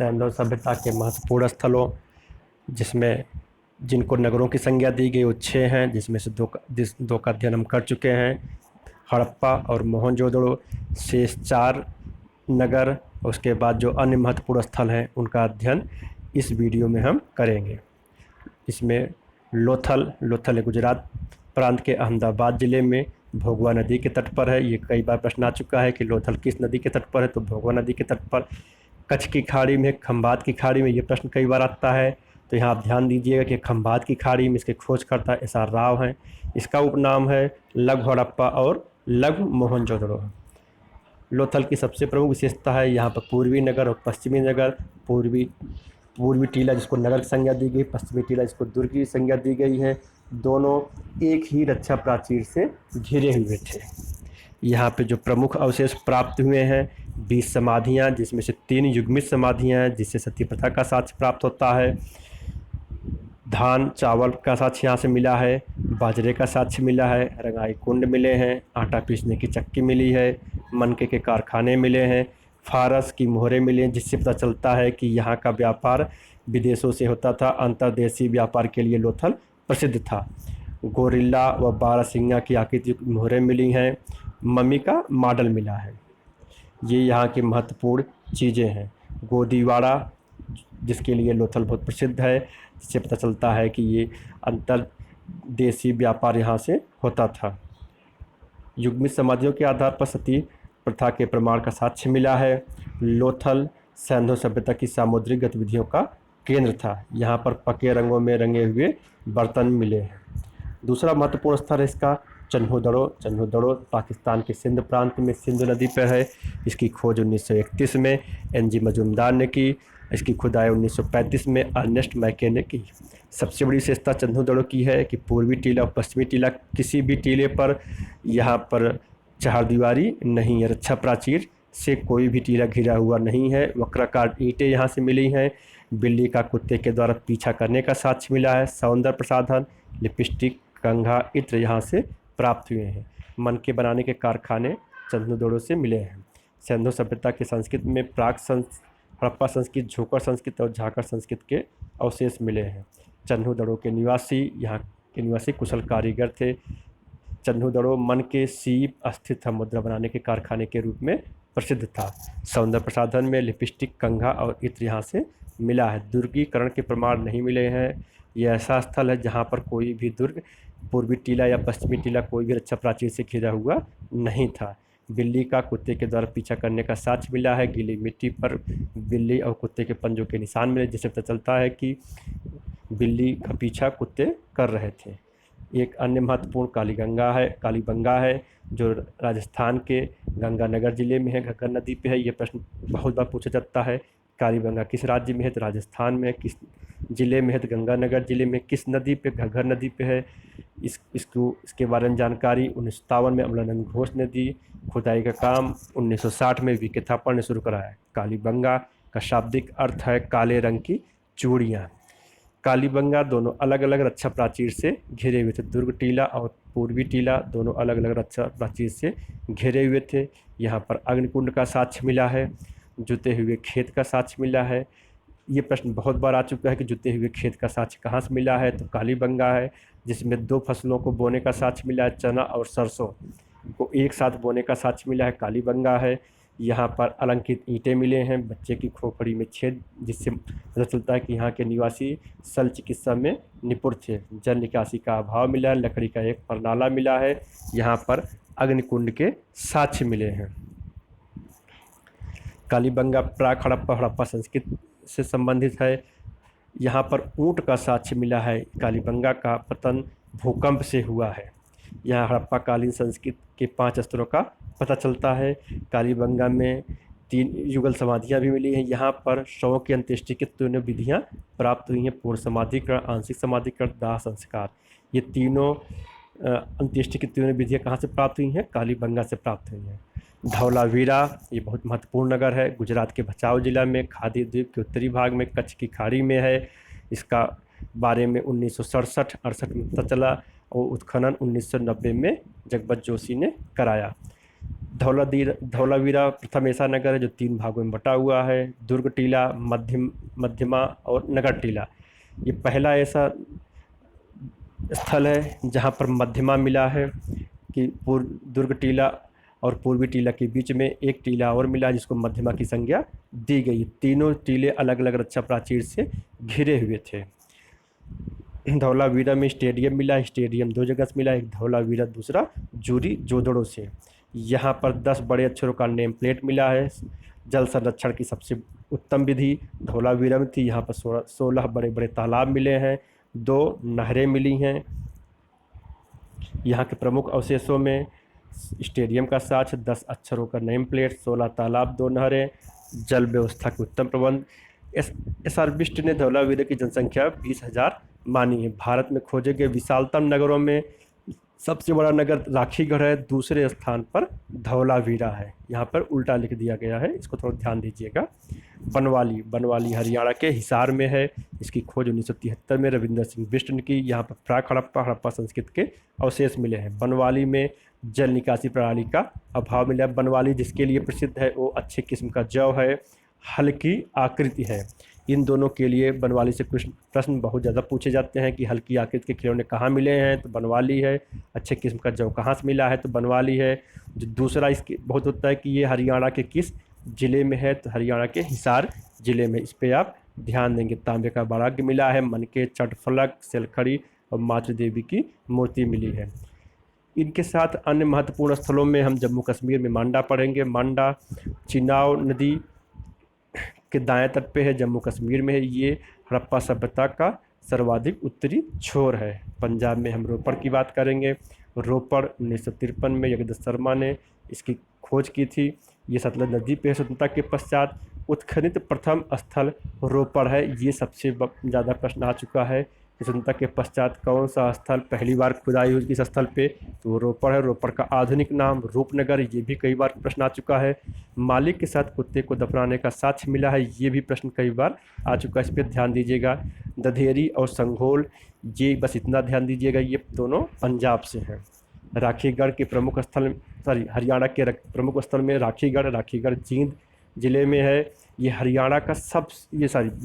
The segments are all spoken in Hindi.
सैंधव सभ्यता के महत्वपूर्ण स्थलों जिसमें जिनको नगरों की संज्ञा दी गई वो 6 हैं, जिसमें से दो का अध्ययन हम कर चुके हैं, हड़प्पा और मोहनजोदड़ो। शेष 4 नगर, उसके बाद जो अन्य महत्वपूर्ण स्थल हैं उनका अध्ययन इस वीडियो में हम करेंगे। इसमें लोथल गुजरात प्रांत के अहमदाबाद ज़िले में भोगवा नदी के तट पर है। ये कई बार प्रश्न आ चुका है कि लोथल किस नदी के तट पर है, तो भोगवा नदी के तट पर। कच्छ की खाड़ी में, खंबात की खाड़ी में, ये प्रश्न कई बार आता है, तो यहाँ आप ध्यान दीजिएगा कि खंबात की खाड़ी में इसके खोजकर्ता एस.आर. राव हैं। इसका उपनाम है लघु हड़प्पा और लघु मोहनजोदड़ो। लोथल की सबसे प्रमुख विशेषता है यहाँ पर पूर्वी नगर और पश्चिमी नगर। पूर्वी टीला जिसको नगर की संज्ञा दी गई, पश्चिमी टीला जिसको दुर्ग की संज्ञा दी गई है, दोनों एक ही रक्षा प्राचीर से घिरे हुए थे। यहाँ पे जो प्रमुख अवशेष प्राप्त हुए हैं 20 समाधियाँ, जिसमें से 3 युग्मित समाधियाँ हैं, जिससे सती प्रथा का साक्ष्य प्राप्त होता है। धान चावल का साक्ष्य यहाँ से मिला है, बाजरे का साक्ष्य मिला है, रंगाई कुंड मिले हैं, आटा पीसने की चक्की मिली है, मनके के कारखाने मिले हैं, फारस की मोहरें मिली हैं, जिससे पता चलता है कि यहाँ का व्यापार विदेशों से होता था। अंतर्देशीय व्यापार के लिए लोथल प्रसिद्ध था। गोरिल्ला व बारहसिंगा की आकृति मोहरें मिली हैं, मम्मी का मॉडल मिला है। ये यहाँ की महत्वपूर्ण चीज़ें हैं। गोदीवाड़ा जिसके लिए लोथल बहुत प्रसिद्ध है, जिससे पता चलता है कि ये अंतर्देशीय व्यापार यहाँ से होता था। युग्मित समाधियों के आधार पर सती प्रथा के प्रमाण का साक्ष्य मिला है। लोथल सैंधव सभ्यता की सामुद्रिक गतिविधियों का केंद्र था। यहाँ पर पके रंगों में रंगे हुए बर्तन मिले हैं। दूसरा महत्वपूर्ण स्थल है इसका चन्हू पाकिस्तान के सिंध प्रांत में सिंधु नदी पर है। इसकी खोज 1931 में एन.जी. मजूमदार ने की। इसकी खुदाई 1935 में अर्नेस्ट मैके ने की। सबसे बड़ी विशेषता चन्हू की है कि पूर्वी टीला और पश्चिमी टीला किसी भी टीले पर यहाँ पर चारदीवारी नहीं है, रक्षा प्राचीर से कोई भी टीला घिरा हुआ नहीं है। वक्राकार ईंटें यहाँ से मिली हैं। बिल्ली का कुत्ते के द्वारा पीछा करने का साक्ष्य मिला है। सौंदर्य प्रसाधन, लिपस्टिक, कंघा, इत्र यहाँ से प्राप्त हुए हैं। मनके बनाने के कारखाने चन्हू से मिले हैं। सैंधव सभ्यता के संस्कृत में हड़प्पा संस्कृत, झोंकर संस्कृत और झाकर संस्कृत के अवशेष मिले हैं। चन्हू के निवासी यहाँ के निवासी कुशल कारीगर थे। चन्हू मन के सीप अस्थित मुद्रा बनाने के कारखाने के रूप में प्रसिद्ध था। सौंदर्य प्रसाधन में लिपस्टिक, कंघा और इत्र यहाँ से मिला है। दुर्गीकरण के प्रमाण नहीं मिले हैं। यह ऐसा स्थल है जहाँ पर कोई भी दुर्ग पूर्वी टीला या पश्चिमी टीला कोई भी रक्षा प्राचीर से घिरा हुआ नहीं था। बिल्ली का कुत्ते के द्वारा पीछा करने का साक्ष्य मिला है। गीली मिट्टी पर बिल्ली और कुत्ते के पंजों के निशान मिले, जिससे पता चलता है कि बिल्ली का पीछा कुत्ते कर रहे थे। एक अन्य महत्वपूर्ण कालीबंगा है जो राजस्थान के गंगानगर जिले में है, घग्गर नदी पे है। ये प्रश्न बहुत बार पूछा जाता है। कालीबंगा किस राज्य में है, तो राजस्थान में है। किस जिले में है, तो गंगानगर जिले में। किस नदी पे, घग्गर नदी पे है। इसके बारे में जानकारी 1957 में अमलानंद घोष ने दी। खुदाई का काम 1960 में वी.के. थापड़ ने शुरू कराया। कालीबंगा का शाब्दिक अर्थ है काले रंग की चूड़ियाँ। कालीबंगा दोनों अलग अलग रक्षा प्राचीर से घिरे हुए थे। दुर्ग टीला और पूर्वी टीला दोनों अलग अलग रक्षा प्राचीर से घिरे हुए थे। यहाँ पर अग्निकुंड का साक्ष्य मिला है। जुते हुए खेत का साक्ष्य मिला है। ये प्रश्न बहुत बार आ चुका है कि जुते हुए खेत का साक्ष्य कहाँ से मिला है, तो कालीबंगा है, जिसमें 2 फसलों को बोने का साक्ष्य मिला है। चना और सरसों को एक साथ बोने का साक्ष्य मिला है, कालीबंगा है। यहाँ पर अलंकृत ईंटें मिले हैं, बच्चे की खोपड़ी में छेद, जिससे पता चलता है कि यहाँ के निवासी शल्य चिकित्सा में निपुण थे। जल निकासी का अभाव मिला है। लकड़ी का एक परनाला मिला है। यहाँ पर अग्निकुंड के साक्ष्य मिले हैं। कालीबंगा प्राक हड़प्पा संस्कृत से संबंधित है। यहाँ पर ऊँट का साक्ष्य मिला है। कालीबंगा का पतन भूकंप से हुआ है। यहाँ हड़प्पा कालीन संस्कृत के 5 स्तरों का पता चलता है। कालीबंगा में 3 युगल समाधियाँ भी मिली हैं। यहाँ पर शवों की अंत्येष्टि की तीनों विधियाँ प्राप्त हुई हैं। पूर्ण समाधिकरण, आंशिक समाधिकरण, दाह संस्कार। ये तीनों अंत्येष्टि की तीनों विधियाँ कहाँ से प्राप्त हुई हैं, कालीबंगा से प्राप्त हुई हैं। धौलावीरा ये बहुत महत्वपूर्ण नगर है। गुजरात के भचाऊ जिला में, खादी द्वीप के उत्तरी भाग में, कच्छ की खाड़ी में है। इसका बारे में 1967-68 में पता चला और उत्खनन 1990 में जगपत जोशी ने कराया। धौलावीरा प्रथम ऐसा नगर है जो 3 भागों में बटा हुआ है। दुर्ग टीला, मध्यमा और नगर टीला। ये पहला ऐसा स्थल है जहाँ पर मध्यमा मिला है कि दुर्ग टीला और पूर्वी टीला के बीच में एक टीला और मिला जिसको मध्यमा की संज्ञा दी गई। तीनों टीले अलग अलग रक्षा प्राचीर से घिरे हुए थे। धौलावीरा में स्टेडियम मिला, स्टेडियम 2 जगह से मिला, एक धौलावीरा, दूसरा जूरी जोदड़ों से। यहाँ पर 10 बड़े अक्षरों का नेम प्लेट मिला है। जल संरक्षण की सबसे उत्तम विधि धौलावीरा में थी। यहाँ पर 16 बड़े बड़े तालाब मिले हैं, 2 नहरें मिली हैं। यहाँ के प्रमुख अवशेषों में स्टेडियम का साक्ष्य, 10 अक्षरों का नेम प्लेट, 16 तालाब, 2 नहरें, जल व्यवस्था के उत्तम प्रबंध। SR बिष्ट ने धौलावीरा की जनसंख्या 20,000 मानी है। भारत में खोजे गए विशालतम नगरों में सबसे बड़ा नगर राखीगढ़ है, दूसरे स्थान पर धौलावीरा है। यहाँ पर उल्टा लिख दिया गया है, इसको थोड़ा ध्यान दीजिएगा। बनवाली हरियाणा के हिसार में है। इसकी खोज 1973 में रविंद्र सिंह बिष्ट ने की। यहाँ पर प्राक हड़प्पा संस्कृति के अवशेष मिले हैं। बनवाली में जल निकासी प्रणाली का अभाव मिला। बनवाली जिसके लिए प्रसिद्ध है वो अच्छे किस्म का जौ है, हल्की आकृति है। इन दोनों के लिए बनवाली से कुछ प्रश्न बहुत ज़्यादा पूछे जाते हैं कि हल्की आकृति के खिलौने कहाँ मिले हैं, तो बनवाली है। अच्छे किस्म का जौ कहाँ से मिला है, तो बनवाली है। जो दूसरा इसके बहुत होता है कि ये हरियाणा के किस ज़िले में है, तो हरियाणा के हिसार ज़िले में। इस पर आप ध्यान देंगे। तांबे का बराग मिला है, मनके, चटफलक, सेलखड़ी और मातृ देवी की मूर्ति मिली है। इनके साथ अन्य महत्वपूर्ण स्थलों में हम जम्मू कश्मीर में मांडा पढ़ेंगे। मांडा चिनाव नदी के दाएं तट पे है, जम्मू कश्मीर में है। ये हड़प्पा सभ्यता का सर्वाधिक उत्तरी छोर है। पंजाब में हम रोपड़ की बात करेंगे। रोपड़ 1953 में जगदीश शर्मा ने इसकी खोज की थी। ये सतलज नदी पे स्वतंत्रता के पश्चात उत्खनित प्रथम स्थल रोपड़ है। ये सबसे ज़्यादा प्रश्न आ चुका है कि स्वतंत्रता के पश्चात कौन सा स्थल पहली बार खुदाई हुई किस स्थल पे, तो रोपड़ है। रोपड़ का आधुनिक नाम रूपनगर, ये भी कई बार प्रश्न आ चुका है। मालिक के साथ कुत्ते को दफनाने का साक्ष्य मिला है, ये भी प्रश्न कई बार आ चुका है, इस पर ध्यान दीजिएगा। दधेरी और संघोल, ये बस इतना ध्यान दीजिएगा, ये दोनों पंजाब से हैं। राखीगढ़ के प्रमुख स्थल हरियाणा के प्रमुख स्थल में राखीगढ़ जींद जिले में है। ये हरियाणा का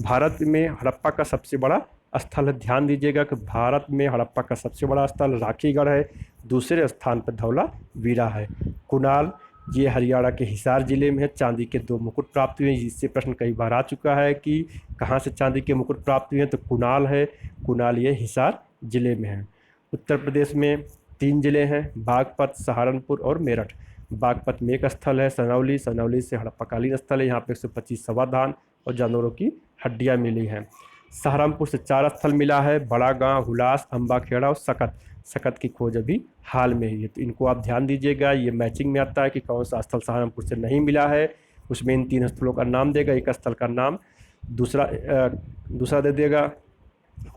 भारत में हड़प्पा का सबसे बड़ा स्थल है। ध्यान दीजिएगा कि भारत में हड़प्पा का सबसे बड़ा स्थल राखीगढ़ है, दूसरे स्थान पर धौलावीरा है। कुणाल, ये हरियाणा के हिसार जिले में है। चांदी के 2 मुकुट प्राप्त हुए हैं, जिससे प्रश्न कई बार आ चुका है कि कहाँ से चांदी के मुकुट प्राप्त हुए हैं, तो कुणाल है। कुणाल ये हिसार जिले में है। उत्तर प्रदेश में 3 जिले हैं, बागपत, सहारनपुर और मेरठ। बागपत में एक स्थल है, सनौली से हड़प्पाकालीन स्थल है। यहाँ पे 125 समाधान और जानवरों की हड्डियाँ मिली हैं। सहारनपुर से 4 स्थल मिला है, बड़ा गांव, हुलास, अम्बाखेड़ा और सकत की खोज अभी हाल में ही है। तो इनको आप ध्यान दीजिएगा, ये मैचिंग में आता है कि कौन सा स्थल सहारनपुर से नहीं मिला है। उसमें इन 3 स्थलों का नाम देगा, एक स्थल का नाम दूसरा दे देगा,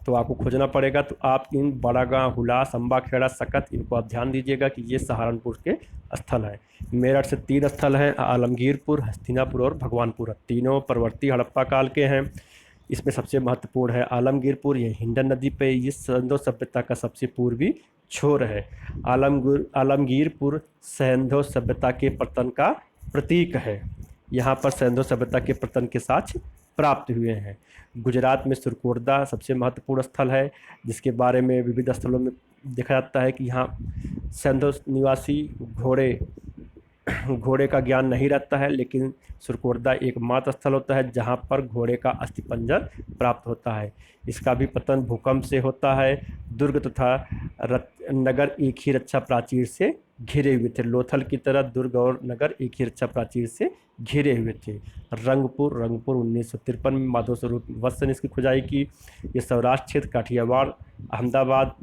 तो आपको खोजना पड़ेगा। तो आप इन बड़ा गांव, हुलास, अम्बाखेड़ा, सकत, इनको आप ध्यान दीजिएगा कि ये सहारनपुर के स्थल हैं। मेरठ से 3 स्थल हैं, आलमगीरपुर, हस्तिनापुर और भगवानपुर। तीनों परवर्ती हड़प्पा काल के हैं। इसमें सबसे महत्वपूर्ण है आलमगीरपुर, ये हिंडन नदी पे ये सिंधु सभ्यता का सबसे पूर्वी छोर है। आलमगीरपुर सिंधु सभ्यता के पतन का प्रतीक है। यहाँ पर सिंधु सभ्यता के पतन के साक्ष्य प्राप्त हुए हैं। गुजरात में सुरकोटदा सबसे महत्वपूर्ण स्थल है, जिसके बारे में विविध स्थलों में देखा जाता है कि यहाँ सिंधु निवासी घोड़े का ज्ञान नहीं रहता है, लेकिन सुरकोटदा एकमात्र स्थल होता है जहाँ पर घोड़े का अस्थिपंजर प्राप्त होता है। इसका भी पतन भूकंप से होता है। दुर्ग तथा नगर एक ही रक्षा प्राचीर से घिरे हुए थे। लोथल की तरह दुर्ग और नगर एक ही रक्षा प्राचीर से घिरे हुए थे। रंगपुर 1953 में माधव स्वरूप वत्स ने इसकी खुदाई की। ये सौराष्ट्र क्षेत्र काठियावाड़ अहमदाबाद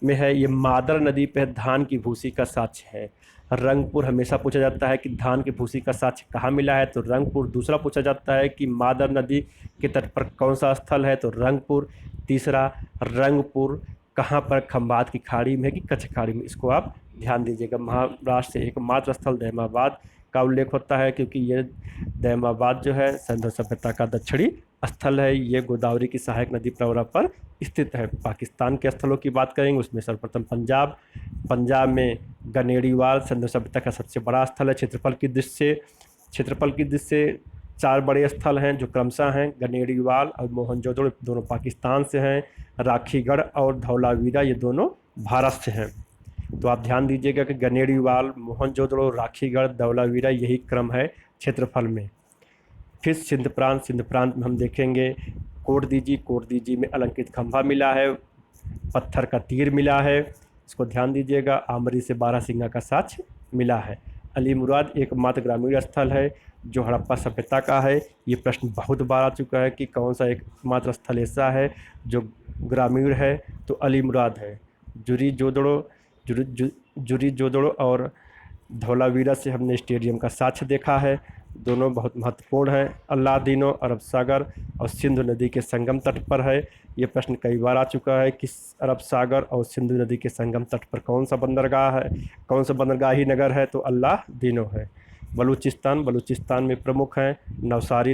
में है। ये मादर नदी पर धान की भूसी का साक्ष्य है। रंगपुर हमेशा पूछा जाता है कि धान की भूसी का साक्ष्य कहाँ मिला है, तो रंगपुर। दूसरा पूछा जाता है कि मादर नदी के तट पर कौन सा स्थल है, तो रंगपुर। तीसरा, रंगपुर कहाँ पर, खंभात की खाड़ी में है कि कच्छ खाड़ी में, इसको आप ध्यान दीजिएगा। महाराष्ट्र से एकमात्र स्थल दहमाबाद का उल्लेख होता है, क्योंकि ये दहमाबाद जो है सिंधु सभ्यता का दक्षिणी स्थल है। ये गोदावरी की सहायक नदी प्रवरा पर स्थित है। पाकिस्तान के स्थलों की बात करेंगे, उसमें सर्वप्रथम पंजाब में गनेड़ीवाल सिंधु सभ्यता का सबसे बड़ा स्थल है। क्षेत्रफल की दृष्टि से 4 बड़े स्थल हैं जो क्रमशः हैं गनेड़ीवाल और मोहनजोदड़ो, दोनों पाकिस्तान से हैं। राखीगढ़ और धौलावीरा ये दोनों भारत से हैं। तो आप ध्यान दीजिएगा कि गनेड़ीवाल, मोहनजोदड़ो, राखीगढ़, धौलावीरा यही क्रम है क्षेत्रफल में। फिर सिंध प्रांत में हम देखेंगे कोटदीजी में अलंकृत खंभा मिला है, पत्थर का तीर मिला है, इसको ध्यान दीजिएगा। आमरी से बारहसिंगा का साक्ष्य मिला है। अली मुराद एकमात्र ग्रामीण स्थल है जो हड़प्पा सभ्यता का है। ये प्रश्न बहुत बार आ चुका है कि कौन सा एकमात्र स्थल ऐसा है जो ग्रामीण है, तो अली मुराद है। जुरी जोदड़ो और धौलावीरा से हमने स्टेडियम का साक्ष्य देखा है, दोनों बहुत महत्वपूर्ण हैं। अल्लादीनो अरब सागर और सिंधु नदी के संगम तट पर है। ये प्रश्न कई बार आ चुका है कि अरब सागर और सिंधु नदी के संगम तट पर कौन सा बंदरगाही नगर है, तो अल्लादीनो है। बलूचिस्तान में प्रमुख हैं नवसारो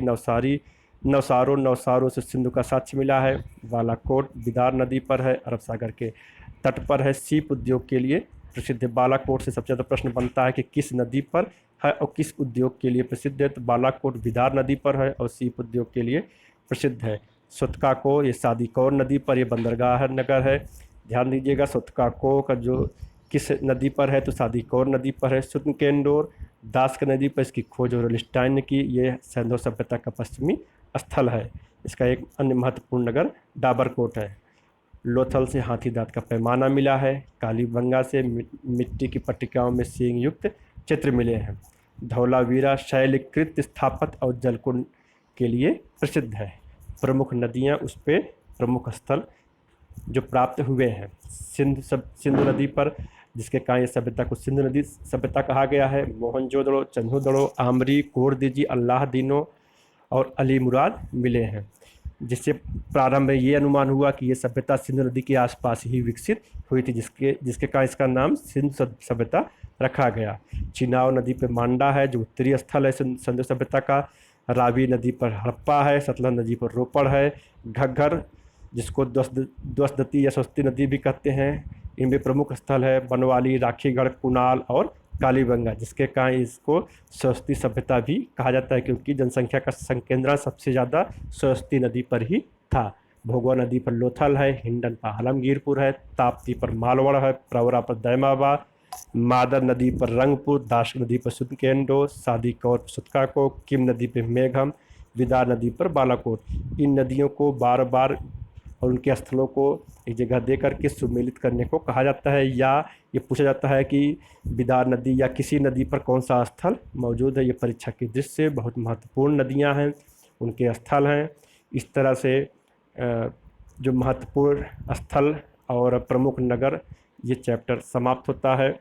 से सिंधु का साक्ष्य मिला है। बालाकोट बिदार नदी पर है, अरब सागर के तट पर है। सीप उद्योग के लिए प्रसिद्ध है। बालाकोट से सबसे ज़्यादा प्रश्न बनता है कि किस नदी पर है और किस उद्योग के लिए प्रसिद्ध है, तो बालाकोट बिदार नदी पर है और सीप उद्योग के लिए प्रसिद्ध है। सुतकाको ये सादीकौर नदी पर ये बंदरगाह नगर है। ध्यान दीजिएगा सुतकाको का जो किस नदी पर है, तो सादीकौर नदी पर है। सुतकेंडोर दास्क नदी पर इसकी खोज रोलिस्टाइन ने की। ये सिंधु सभ्यता का पश्चिमी स्थल है। इसका एक अन्य महत्वपूर्ण नगर डाबरकोट है। लोथल से हाथी दांत का पैमाना मिला है। कालीबंगा से मिट्टी की पट्टिकाओं में सींग युक्त चित्र मिले हैं। धौलावीरा शैलकृत स्थापत्य और जलकुंड के लिए प्रसिद्ध है। प्रमुख नदियां उस पे प्रमुख स्थल जो प्राप्त हुए हैं। सिंधु नदी पर, जिसके कारण ये सभ्यता को सिंधु नदी सभ्यता कहा गया है। मोहनजोदड़ो, चंदुदड़ो, आमरी, कोटदीजी, अल्लादीनो और अली मुराद मिले हैं, जिससे प्रारंभ में ये अनुमान हुआ कि ये सभ्यता सिंधु नदी के आसपास ही विकसित हुई थी, जिसके कारण इसका नाम सिंधु सभ्यता रखा गया। चिनाव नदी पर मांडा है जो उत्तरीय स्थल है सिंधु सभ्यता का। रावी नदी पर हड़प्पा है। सतलज नदी पर रोपड़ है। घग्गर, जिसको द्वसदती या स्वस्ति नदी भी कहते हैं, इनमें प्रमुख स्थल है बनवाली, राखीगढ़, कुणाल और कालीबंगा, जिसके कारण इसको सरस्वती सभ्यता भी कहा जाता है, क्योंकि जनसंख्या का संकेंद्रण सबसे ज़्यादा सरस्वती नदी पर ही था। भोगवा नदी पर लोथल है। हिंडन पर आलमगीरपुर है। ताप्ती पर मालवड़ है। प्रवरा पर दैमाबा, मादर नदी पर रंगपुर, दाश नदी पर सुतकेंडो, सादीकौर पर सुतकाको, किम नदी पर मेघम, विदार नदी पर बालाकोट। इन नदियों को बार बार और उनके स्थलों को एक जगह दे करके सुमेलित करने को कहा जाता है, या ये पूछा जाता है कि बिदार नदी या किसी नदी पर कौन सा स्थल मौजूद है। ये परीक्षा की दृष्टि से बहुत महत्वपूर्ण नदियां हैं, उनके स्थल हैं। इस तरह से जो महत्वपूर्ण स्थल और प्रमुख नगर, ये चैप्टर समाप्त होता है।